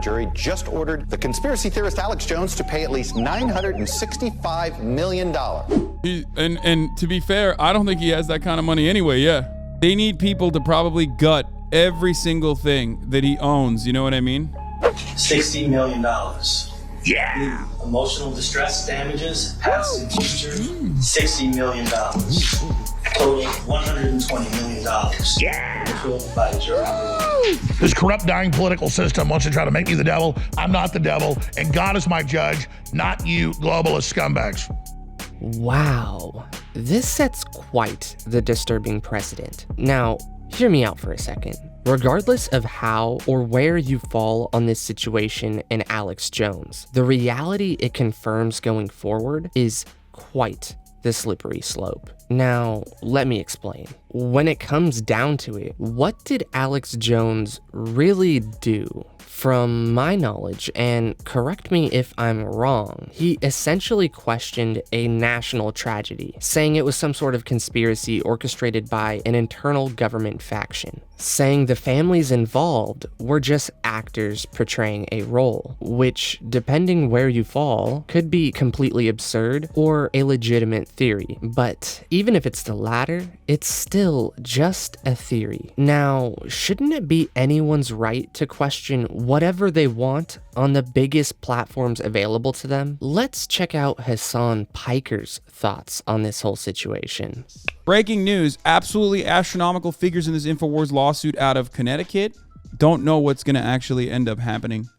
grand jury just ordered the conspiracy theorist Alex Jones to pay at least $965 million. And to be fair, I don't think he has that kind of money anyway, yeah. They need people to probably gut every single thing that he owns, you know what I mean? $60 million. Yeah. Emotional distress damages, past and future, $60 million. Total $120 million. Yeah. Controlled by jury. This corrupt, dying political system wants to try to make me the devil. I'm not the devil, and God is my judge, not you globalist scumbags. Wow, this sets quite the disturbing precedent. Now, hear me out for a second. Regardless of how or where you fall on this situation in Alex Jones, the reality it confirms going forward is quite the slippery slope. Now, let me explain. When it comes down to it, what did Alex Jones really do? From my knowledge, and correct me if I'm wrong, he essentially questioned a national tragedy, saying it was some sort of conspiracy orchestrated by an internal government faction, saying the families involved were just actors portraying a role, which, depending where you fall, could be completely absurd or a legitimate theory. But even if it's the latter, it's still just a theory. Now, shouldn't it be anyone's right to question whatever they want on the biggest platforms available to them? Let's check out Hasan Piker's thoughts on this whole situation. Breaking news, absolutely astronomical figures in this InfoWars lawsuit out of Connecticut. Don't know what's going to actually end up happening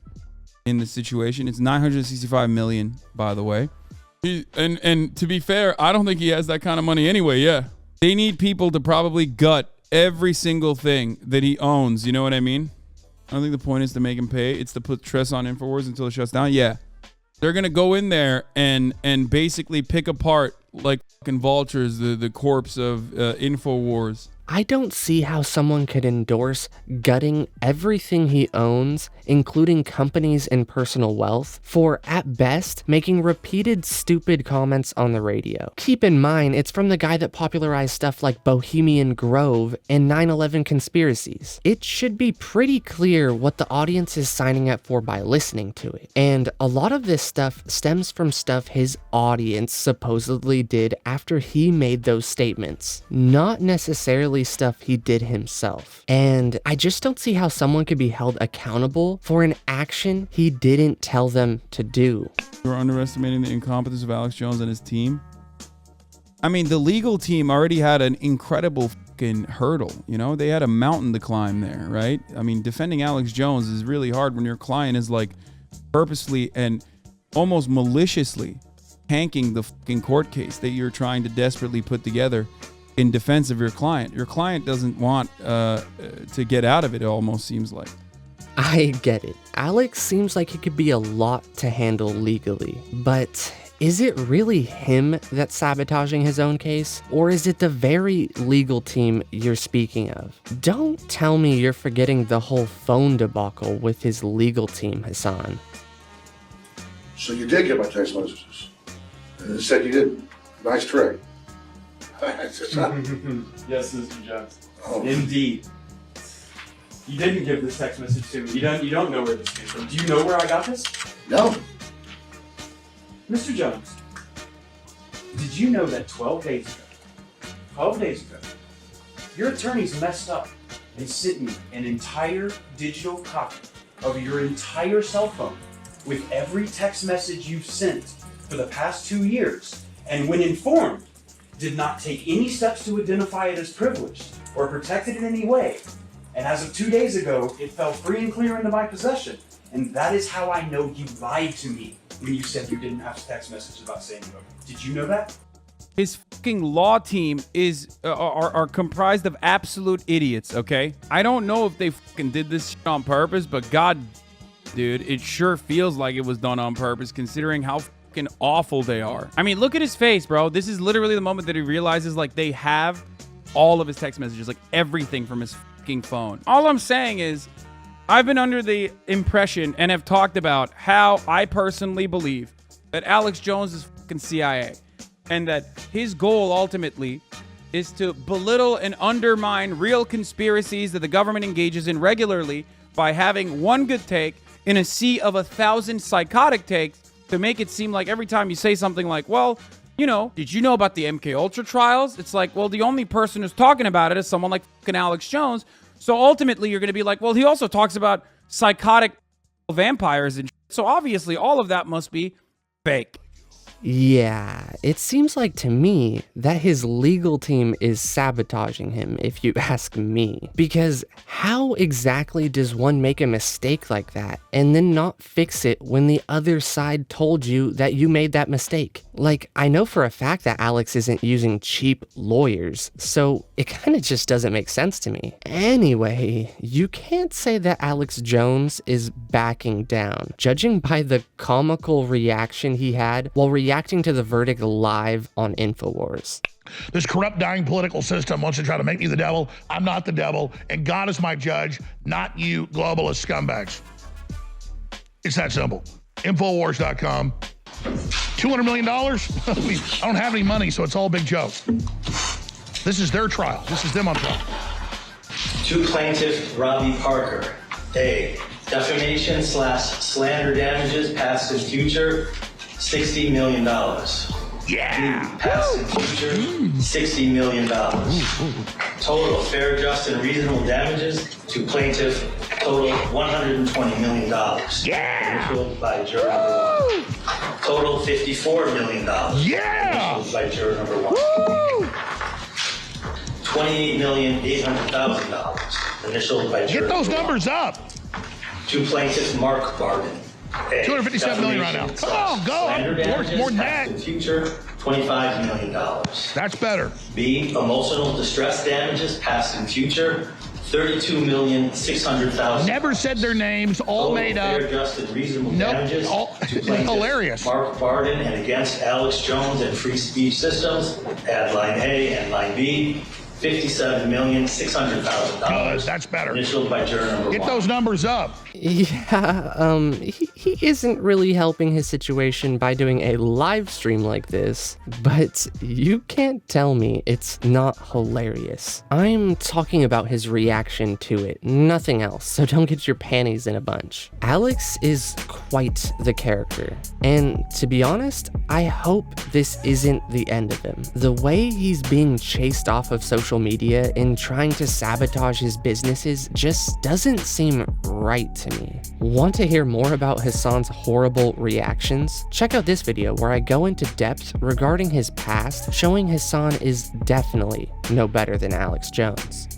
in this situation. It's $965 million, by the way. And to be fair, I don't think he has that kind of money anyway, yeah. They need people to probably gut every single thing that he owns, you know what I mean? I don't think the point is to make him pay. It's to put stress on InfoWars until it shuts down. Yeah. They're going to go in there and basically pick apart like fucking vultures the corpse of InfoWars. I don't see how someone could endorse gutting everything he owns, including companies and personal wealth, for, at best, making repeated stupid comments on the radio. Keep in mind, it's from the guy that popularized stuff like Bohemian Grove and 9/11 conspiracies. It should be pretty clear what the audience is signing up for by listening to it. And a lot of this stuff stems from stuff his audience supposedly did after he made those statements, not necessarily stuff he did himself. And I just don't see how someone could be held accountable for an action he didn't tell them to do. You're underestimating the incompetence of Alex Jones and his team. I mean, the legal team already had an incredible fucking hurdle. You know, they had a mountain to climb there, right? I mean, defending Alex Jones is really hard when your client is like purposely and almost maliciously tanking the fucking court case that you're trying to desperately put together in defense of your client. Your client doesn't want to get out of it, it almost seems like. I get it. Alex seems like it could be a lot to handle legally, but is it really him that's sabotaging his own case? Or is it the very legal team you're speaking of? Don't tell me you're forgetting the whole phone debacle with his legal team, Hasan. So you did get my text messages. And said you didn't. Nice trick. Yes, Mr. Jones. Oh. Indeed. You didn't give this text message to me. You don't know where this came from. Do you know where I got this? No. Mr. Jones, did you know that 12 days ago, your attorneys messed up and sent me an entire digital copy of your entire cell phone with every text message you've sent for the past 2 years, and when informed, did not take any steps to identify it as privileged or protect it in any way. And as of 2 days ago, it fell free and clear into my possession. And that is how I know you lied to me when you said you didn't have text messages about saying no. Did you know that? His fucking law team is are comprised of absolute idiots, okay? I don't know if they fucking did this shit on purpose, but god, dude, it sure feels like it was done on purpose considering how fucking awful they are. I mean, look at his face, bro. This is literally the moment that he realizes like they have all of his text messages, like everything from his fucking phone. All I'm saying is I've been under the impression and have talked about how I personally believe that Alex Jones is fucking CIA and that his goal ultimately is to belittle and undermine real conspiracies that the government engages in regularly by having one good take in a sea of 1,000 psychotic takes to make it seem like every time you say something like, well, you know, did you know about the MK Ultra trials? It's like, well, the only person who's talking about it is someone like fucking Alex Jones. So ultimately, you're going to be like, well, he also talks about psychotic vampires and shit. So obviously, all of that must be fake. Yeah, it seems like to me that his legal team is sabotaging him, if you ask me. Because how exactly does one make a mistake like that and then not fix it when the other side told you that you made that mistake? Like, I know for a fact that Alex isn't using cheap lawyers, so it kind of just doesn't make sense to me. Anyway, you can't say that Alex Jones is backing down, judging by the comical reaction he had while reacting to the verdict live on InfoWars. This corrupt, dying political system wants to try to make me the devil. I'm not the devil, and God is my judge, not you globalist scumbags. It's that simple. Infowars.com. $200 million? I don't have any money, so it's all a big joke. This is their trial. This is them on trial. To plaintiff Robbie Parker. A, defamation/slander damages past and future, $60 million. Yeah. Past and future, $60 million. Total fair, just, and reasonable damages to plaintiff total $120 million. Yeah. Initialed by juror number 1. Total $54 million. Yeah. Initialed by juror number 1. $28,800,000. Initialed by juror Get those number numbers up. To plaintiff Mark Barden. A, 257 million right now. Come on, go. slander damages More than past that. and future, $25 million. That's better. B, emotional distress damages past and future, $32,600,000. Never said their names, all made up. Fair, just, and reasonable Nope, damages all- to plaintiff hilarious. Mark Barden and against Alex Jones and Free Speech Systems, add line A and line B, $57,600,000. Good, that's better. Initialed by juror number 1. Get those numbers up. Yeah, he isn't really helping his situation by doing a live stream like this, but you can't tell me it's not hilarious. I'm talking about his reaction to it, nothing else, so don't get your panties in a bunch. Alex is quite the character, and to be honest, I hope this isn't the end of him. The way he's being chased off of social media and trying to sabotage his businesses just doesn't seem right to me. Want to hear more about Hasan's horrible reactions? Check out this video where I go into depth regarding his past, showing Hasan is definitely no better than Alex Jones.